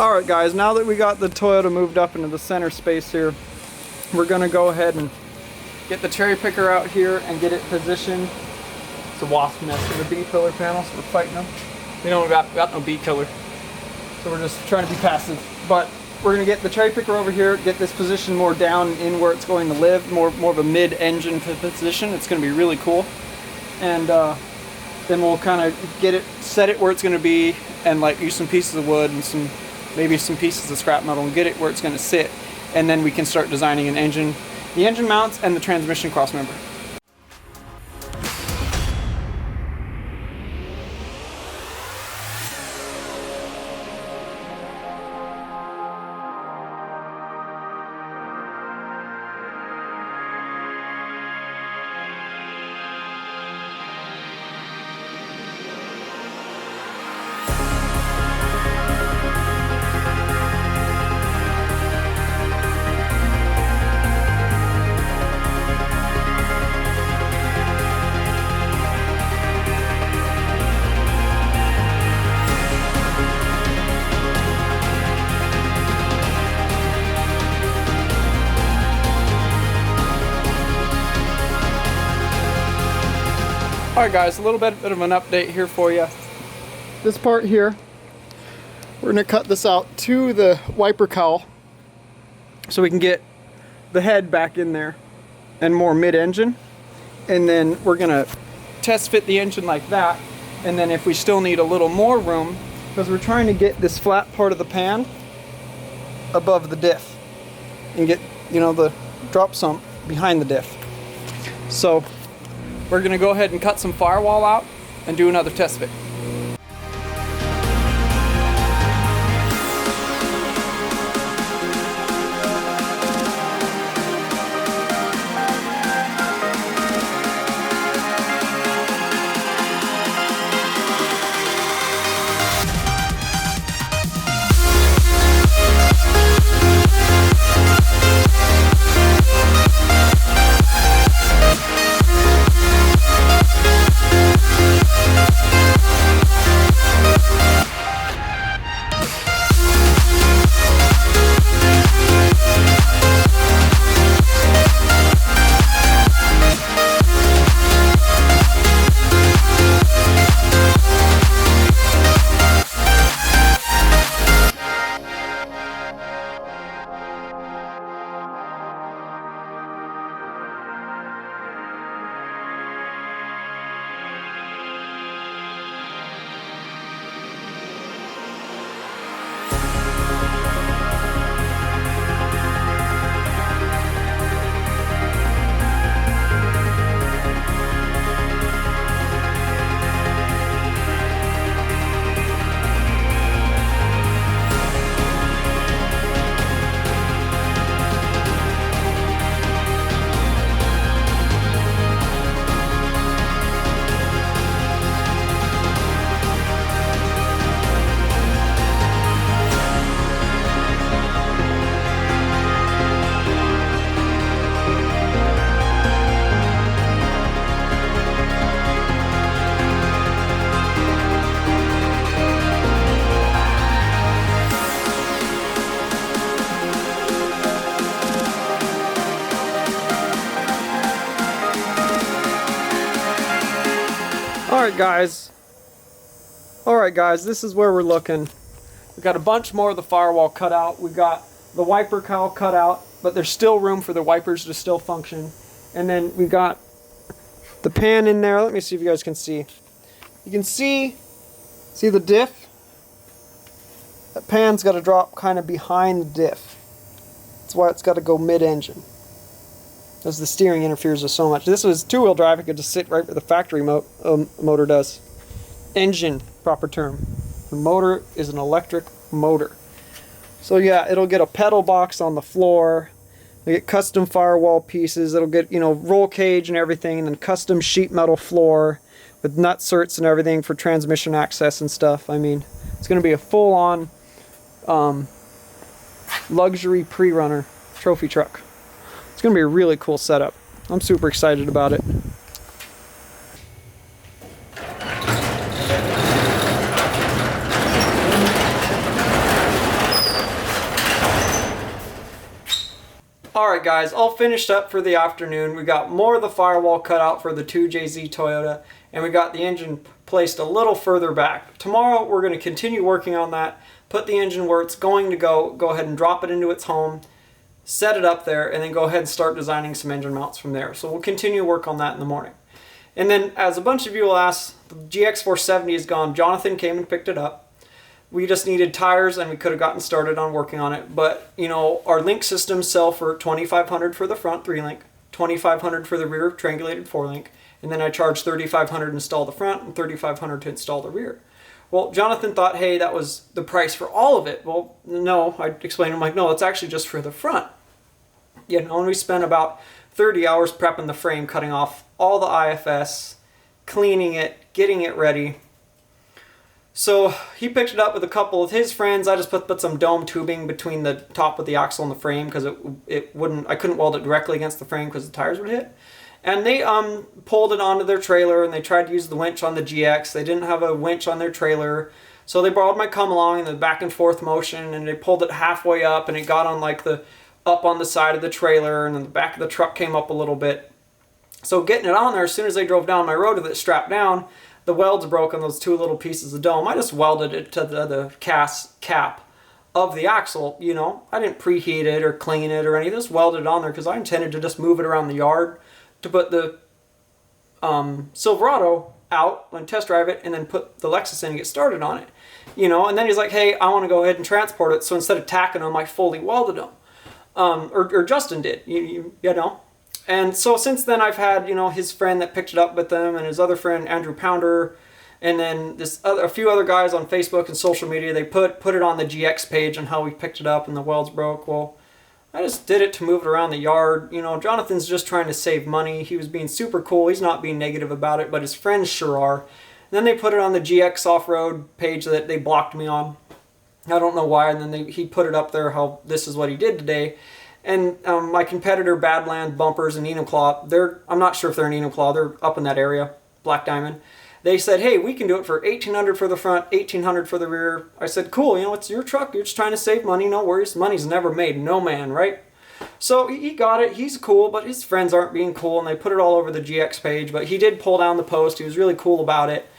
Alright guys, now that we got the Toyota moved up into the center space here, we're going to go ahead and get the cherry picker out here and get it positioned. It's a wasp nest in the bee killer panel, so we're fighting them. We don't got no bee killer, so we're just trying to be passive. But we're going to get the cherry picker over here, get this position more down in where it's going to live, more of a mid-engine position. It's going to be really cool. And then we'll kind of get it, set it where it's going to be, and like use some pieces of wood and maybe some pieces of scrap metal and get it where it's going to sit. And then we can start designing an engine, the engine mounts and the transmission crossmember. Alright guys, a little bit of an update here for you. This part here, we're going to cut this out to the wiper cowl so we can get the head back in there and more mid-engine. And then we're going to test fit the engine like that. And then if we still need a little more room, because we're trying to get this flat part of the pan above the diff and get, you know, the drop sump behind the diff. So we're going to go ahead and cut some firewall out and do another test fit. Alright guys, this is where we're looking. We've got a bunch more of the firewall cut out. We've got the wiper cowl cut out, but there's still room for the wipers to still function. And then we've got the pan in there. Let me see if you guys can see. You can see the diff? That pan's got to drop kind of behind the diff. That's why it's got to go mid-engine, as the steering interferes with so much. This was two-wheel drive. It could just sit right where the factory motor does. Engine, proper term. The motor is an electric motor. So yeah, it'll get a pedal box on the floor. It'll get custom firewall pieces. It'll get, you know, roll cage and everything, and then custom sheet metal floor with nut certs and everything for transmission access and stuff. I mean, it's going to be a full-on luxury Prerunner trophy truck. It's going to be a really cool setup. I'm super excited about it. Alright guys, all finished up for the afternoon. We got more of the firewall cut out for the 2JZ Toyota, and we got the engine placed a little further back. Tomorrow we're going to continue working on that, put the engine where it's going to go ahead and drop it into its home, set it up there, and then go ahead and start designing some engine mounts from there. So we'll continue work on that in the morning. And then, as a bunch of you will ask, the GX470 is gone. Jonathan came and picked it up. We just needed tires, and we could have gotten started on working on it. But, you know, our link systems sell for $2,500 for the front 3-link, $2,500 for the rear triangulated 4-link, and then I charge $3,500 to install the front and $3,500 to install the rear. Well, Jonathan thought, hey, that was the price for all of it. Well, no, I explained to him, like, no, it's actually just for the front. You know, and we spent about 30 hours prepping the frame, cutting off all the IFS, cleaning it, getting it ready. So he picked it up with a couple of his friends. I just put some dome tubing between the top of the axle and the frame because I couldn't weld it directly against the frame because the tires would hit. And they pulled it onto their trailer, and they tried to use the winch on the GX. They didn't have a winch on their trailer, so they borrowed my come along in the back and forth motion, and they pulled it halfway up, and it got on like up on the side of the trailer, and then the back of the truck came up a little bit. So getting it on there, as soon as they drove down my road with it strapped down, the welds broke on those two little pieces of dome. I just welded it to the cast cap of the axle, you know. I didn't preheat it or clean it or anything. Just welded it on there because I intended to just move it around the yard to put the Silverado out and test drive it, and then put the Lexus in and get started on it, you know. And then he's like, hey, I want to go ahead and transport it. So instead of tacking them, I fully welded them. Or Justin did, you know. And so since then I've had, you know, his friend that picked it up with them, and his other friend Andrew Pounder, and then a few other guys on Facebook and social media. They put it on the GX page on how we picked it up and the welds broke. Well, I just did it to move it around the yard. You know, Jonathan's just trying to save money. He was being super cool. He's not being negative about it, but his friends sure are. And then they put it on the GX off-road page that they blocked me on. I don't know why. And then he put it up there how this is what he did today. And my competitor, Badland Bumpers and Enoclaw, I'm not sure if they're in Enoclaw, they're up in that area, Black Diamond. They said, hey, we can do it for $1,800 for the front, $1,800 for the rear. I said, cool, you know, it's your truck, you're just trying to save money, no worries. Money's never made no man, right? So he got it, he's cool, but his friends aren't being cool, and they put it all over the GX page. But he did pull down the post, he was really cool about it.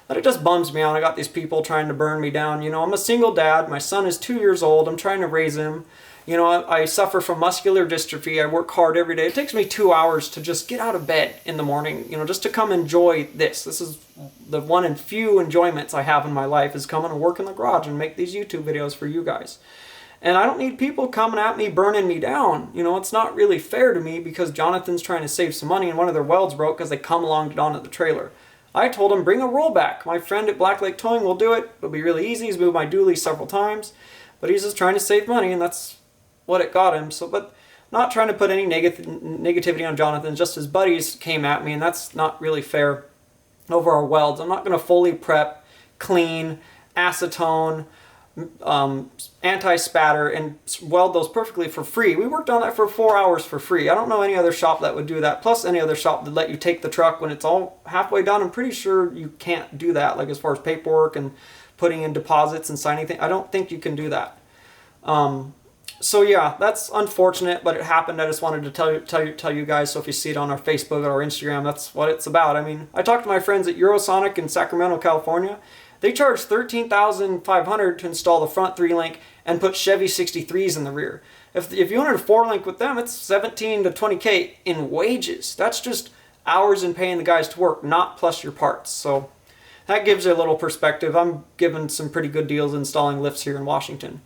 But it just bums me out. I got these people trying to burn me down. You know, I'm a single dad, my son is 2 years old, I'm trying to raise him. You know, I suffer from muscular dystrophy. I work hard every day. It takes me 2 hours to just get out of bed in the morning, you know, just to come enjoy this. This is the one and few enjoyments I have in my life, is coming to work in the garage and make these YouTube videos for you guys. And I don't need people coming at me, burning me down. You know, it's not really fair to me because Jonathan's trying to save some money and one of their welds broke because they come along onto the trailer. I told him, bring a rollback. My friend at Black Lake Towing will do it. It'll be really easy. He's moved my dually several times. But he's just trying to save money, and that's what it got him. So, but not trying to put any negativity on Jonathan. Just his buddies came at me, and that's not really fair over our welds. I'm not going to fully prep, clean, acetone, anti-spatter, and weld those perfectly for free. We worked on that for 4 hours for free. I don't know any other shop that would do that, plus any other shop that let you take the truck when it's all halfway done. I'm pretty sure you can't do that, like as far as paperwork and putting in deposits and signing things. I don't think you can do that. So yeah, that's unfortunate, but it happened. I just wanted to tell you guys. So if you see it on our Facebook or our Instagram, that's what it's about. I mean, I talked to my friends at Eurosonic in Sacramento, California. They charge $13,500 to install the front 3-link and put Chevy 63s in the rear. If you wanted a 4-link with them, it's $17 to $20K in wages. That's just hours in paying the guys to work, not plus your parts. So that gives you a little perspective. I'm giving some pretty good deals installing lifts here in Washington.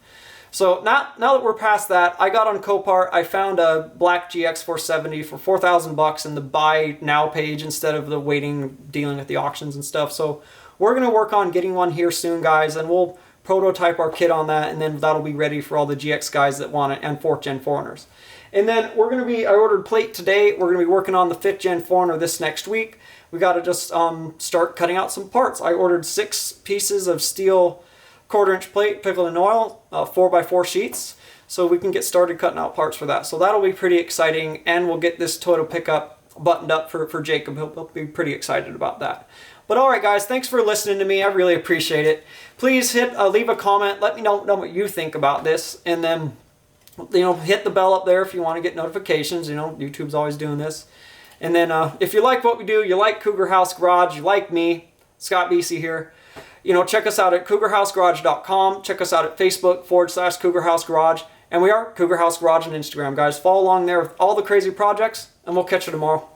So now that we're past that, I got on Copart. I found a black GX470 for $4,000 in the buy now page instead of the waiting, dealing with the auctions and stuff. So we're going to work on getting one here soon, guys, and we'll prototype our kit on that, and then that'll be ready for all the GX guys that want it, and 4th Gen 4Runners. And then I ordered plate today. We're going to be working on the 5th Gen 4Runner this next week. We got to just start cutting out some parts. I ordered 6 pieces of steel 1/4-inch plate, pickled in oil, 4x4 sheets, so we can get started cutting out parts for that. So that'll be pretty exciting, and we'll get this Toyota pickup buttoned up for Jacob. He'll be pretty excited about that. But alright guys, thanks for listening to me. I really appreciate it. Please leave a comment. Let me know what you think about this. And then You know, hit the bell up there if you want to get notifications. You know, YouTube's always doing this. And then if you like what we do, you like Cougar House Garage, you like me, Scott BC here, you know, check us out at cougarhousegarage.com. Check us out at Facebook/Cougar House Garage. And we are Cougar House Garage on Instagram, guys. Follow along there with all the crazy projects, and we'll catch you tomorrow.